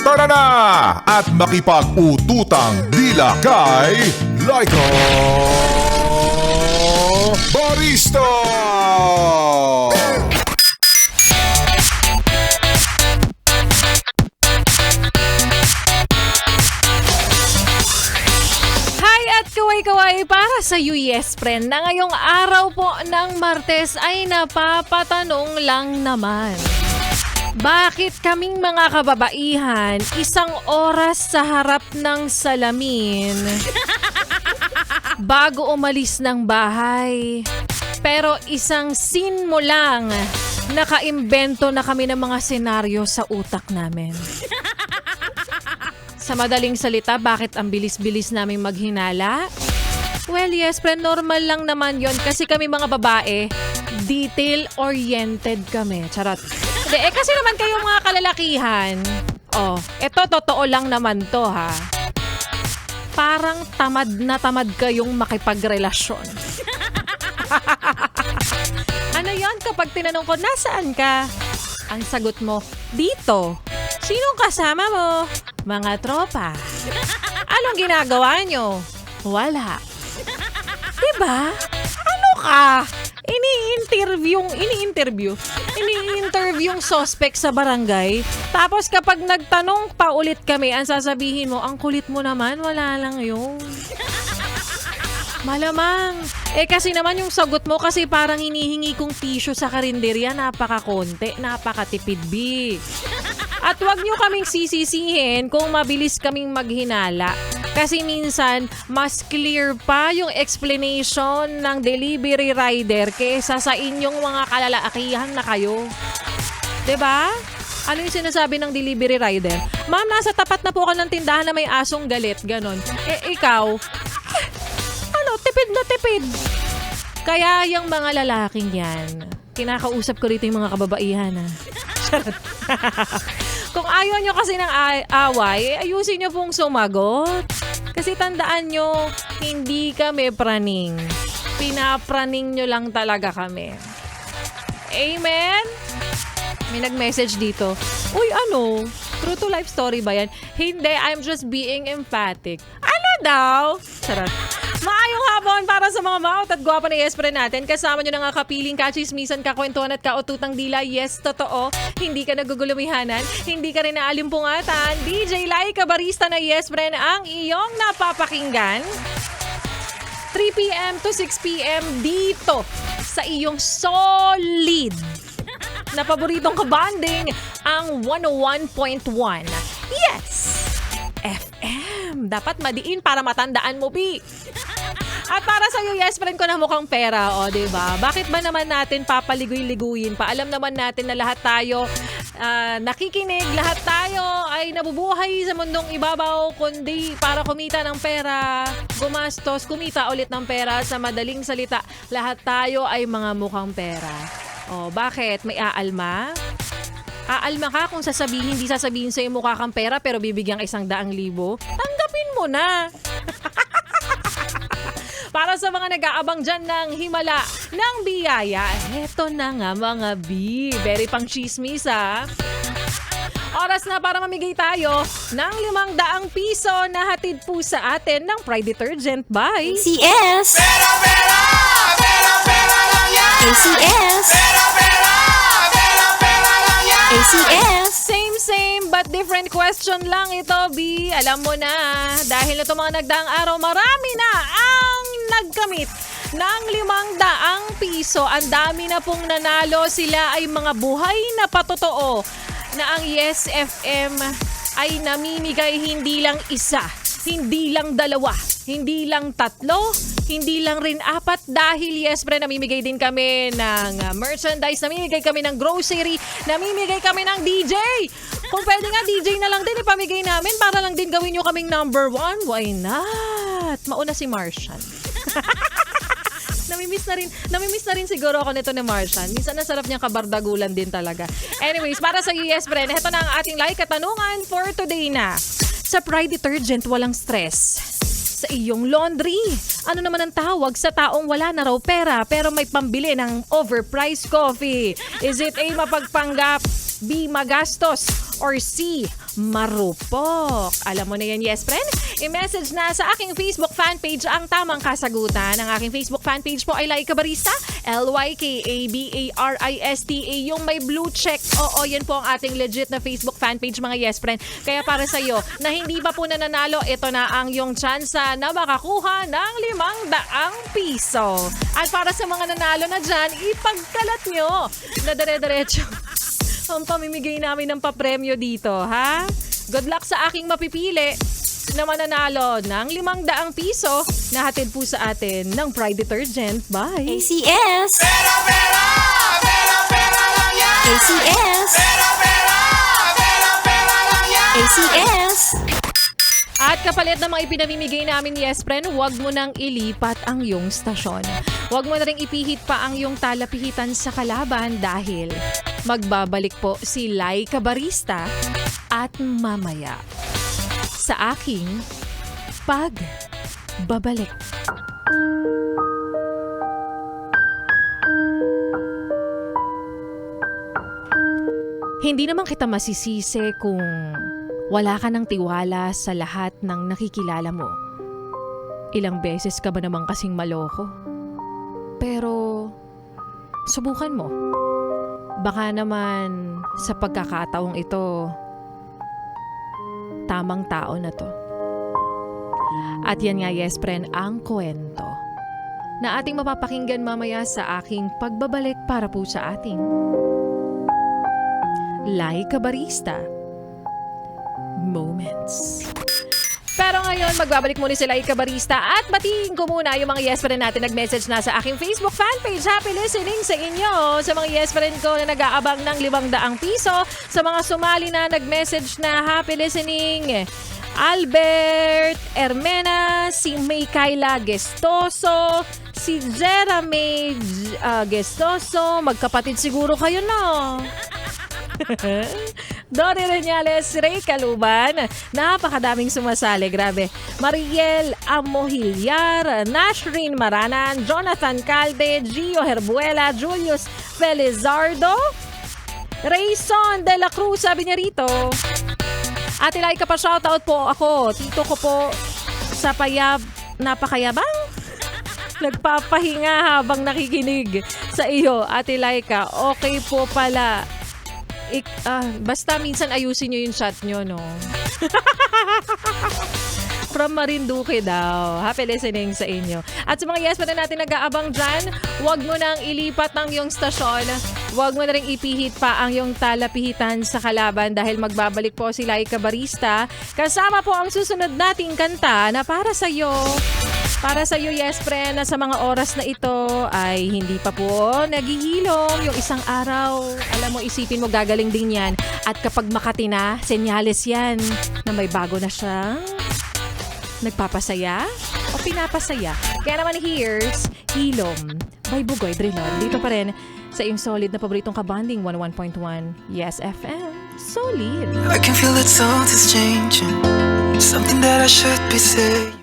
Tara na at makipag-ututang dila kay Laika Barista! Kaway-kaway para sa Yes Friend na ngayong araw po ng Martes ay napapatanong lang naman. Bakit kaming mga kababaihan isang oras sa harap ng salamin bago umalis ng bahay? Pero isang scene mo lang nakaimbento na kami ng mga senaryo sa utak namin. Sa madaling salita, bakit ang bilis-bilis namin maghinala? Well, yes, friend, normal lang naman yon kasi kami mga babae, detail-oriented kami. Charot. Kasi naman kayo mga kalalakihan. Eto totoo lang naman to ha. Parang tamad na tamad kayong makipagrelasyon. Ano yon kapag tinanong ko, nasaan ka? Ang sagot mo, dito. Sinong kasama mo? Mga tropa. Anong ginagawa nyo? Wala. Diba? Ano ka? Ini-interview yung suspect sa barangay. Tapos kapag nagtanong pa ulit kami, ang sasabihin mo, ang kulit mo naman, wala lang yun. Malamang. Kasi naman yung sagot mo kasi parang hinihingi kong tissue sa karinderya, napaka-konti, napakatipid, B. At wag nyo kaming sisisihin kung mabilis kaming maghinala. Kasi minsan, mas clear pa yung explanation ng delivery rider kesa sa inyong mga kalalakihan na kayo. 'Di ba? Ano yung sinasabi ng delivery rider? Ma'am, nasa tapat na po ako ng tindahan na may asong galit. Ganon. Ikaw, tipid na tipid. Kaya yung mga lalaking yan, kinakausap ko rito yung mga kababaihan ha. Kung ayaw nyo kasi ng away, ayusin nyo pong sumagot. Kasi tandaan nyo, hindi kami praning. Pinapraning nyo lang talaga kami. Amen? May nag-message dito. Uy, true to life story ba yan? Hindi, I'm just being emphatic. Ano daw? Sarap. Maayong hapon para sa mga maot at gwapa na Yes Friend natin. Kasama nyo na nga kapiling, kachismisan, kakwentuhan at kaututang dila. Yes, totoo. Hindi ka nagugulumihanan. Hindi ka rin naalimpungatan. DJ Laika Barista na Yes Friend ang iyong napapakinggan. 3 p.m. to 6 p.m. dito sa iyong solid na paboritong kabanding ang 101.1. Yes! FM. Dapat madiin para matandaan mo, P. At para sa iyo, Yes Friend ko na mukhang pera, diba? Bakit ba naman natin papaligoy-liguyin pa? Alam naman natin na lahat tayo nakikinig, lahat tayo ay nabubuhay sa mundong ibabaw, kundi para kumita ng pera, gumastos, kumita ulit ng pera. Sa madaling salita, lahat tayo ay mga mukhang pera. Bakit? May aalma? Aalma ka kung hindi sasabihin sa'yo mukha kang pera pero bibigyan ka 100,000. Tanggapin mo na. Para sa mga nag-aabang dyan ng himala ng biyaya, eto na nga mga B. Very pang chismis ha. Oras na para mamigay tayo ng 500 piso na hatid po sa atin ng Pride Detergent by ACS. Pera, pera! Pera, pera lang yan! ACS. Pera, pera! Pera, pera lang yan! ACS. Same but different question lang ito, B. Alam mo na, dahil ito mga nagdaang araw, marami na ang nagkamit ng 500 piso. Ang dami na pong nanalo. Sila ay mga buhay na patotoo na ang Yes FM ay namimigay hindi lang isa, hindi lang dalawa, hindi lang tatlo, hindi lang rin 4 dahil Yes Friend, namimigay din kami ng merchandise, namimigay kami ng grocery, namimigay kami ng DJ. Kung pwede nga DJ na lang din ipamigay namin para lang din gawin nyo kaming number 1. Why not? Mauna si Martian. Namimiss na rin siguro ako nito ni Martian. Minsan nasarap niyang kabardagulan din talaga. Anyways, para sa Yes Friend, ito na ang ating like katanungan for today na. Sa Pride Detergent, walang stress. Sa iyong laundry, ano naman ang tawag sa taong wala na raw pera pero may pambili ng overpriced coffee? Is it A, mapagpanggap, B, magastos, Or C, marupok? Alam mo na yan, yes friend? I-message na sa aking Facebook fanpage ang tamang kasagutan. Ang aking Facebook fanpage po ay Laika Barista, LYKABARISTA, yung may blue check. Oo, yan po ang ating legit na Facebook fanpage, mga yes friend. Kaya para sa iyo na hindi pa po nananalo, ito na ang yung tsansa na makakuha ng 500 piso. At para sa mga nanalo na dyan, ipagkalat nyo na dire-diretso ang pamimigay namin ng papremyo dito, ha? Good luck sa aking mapipili na mananalo ng 500 piso na hatid po sa atin ng Pride Detergent. Bye! ACS. Pera, pera, pera, pera lang yan. ACS. Pera, pera, pera, pera lang yan. ACS. At kapalit ng mga ipinamimigay namin, yes friend, huwag mo nang ilipat ang iyong stasyon. Huwag mo na ring ipihit pa ang iyong talapihitan sa kalaban dahil magbabalik po si Laika Barista at mamaya sa aking pagbabalik. Hindi naman kita masisisi kung wala ka ng tiwala sa lahat ng nakikilala mo. Ilang beses ka ba naman kasing maloko? Pero subukan mo. Baka naman sa pagkakataong ito, tamang tao na to. At yan nga, yes friend, ang kwento na ating mapapakinggan mamaya sa aking pagbabalik para po sa ating Laika Barista Moments. Pero ngayon, magbabalik muna si Laika Barista at batiin ko muna yung mga yes friend natin nag-message na sa aking Facebook fanpage. Happy listening sa inyo. Sa mga yes friend ko na nag-aabang ng 500 piso. Sa mga sumali na nag-message na happy listening. Albert Hermena, si May Kayla Gestoso, si Jeremy Gestoso. Magkapatid siguro kayo, no? Dori Reñales, Ray Caluban, napakadaming sumasali, grabe. Mariel Amohiliar, Nashrin Maranan, Jonathan Calde, Gio Herbuela, Julius Felizardo, Rayson de la Cruz, sabi niya rito. Ate Laika, pa shoutout po ako. Tito ko po sa napakayabang. Nagpapahinga habang nakikinig sa iyo, Ate Laika. Okay po pala. Basta minsan ayusin nyo yung chat nyo, no? From Marinduque daw. Happy listening sa inyo. At sa mga yes pa na natin nag-aabang dyan, huwag mo nang ilipat ang iyong stasyon. Huwag mo na rin ipihit pa ang iyong talapihitan sa kalaban dahil magbabalik po si Laika Barista. Kasama po ang susunod nating kanta na para sa iyo. Para sa iyo, yes friend, na sa mga oras na ito ay hindi pa po naghihilom yung isang araw. Alam mo, isipin mo, gagaling din yan. At kapag Makati na, senyales yan na may bago na siyang nagpapasaya o pinapasaya. Kaya naman, here's Hilom by Bugoy Drilon. Dito pa rin sa iyong solid na paboritong kabanding 101.1 Yes FM. Solid! I can feel that something's changing. Something that I should be saying.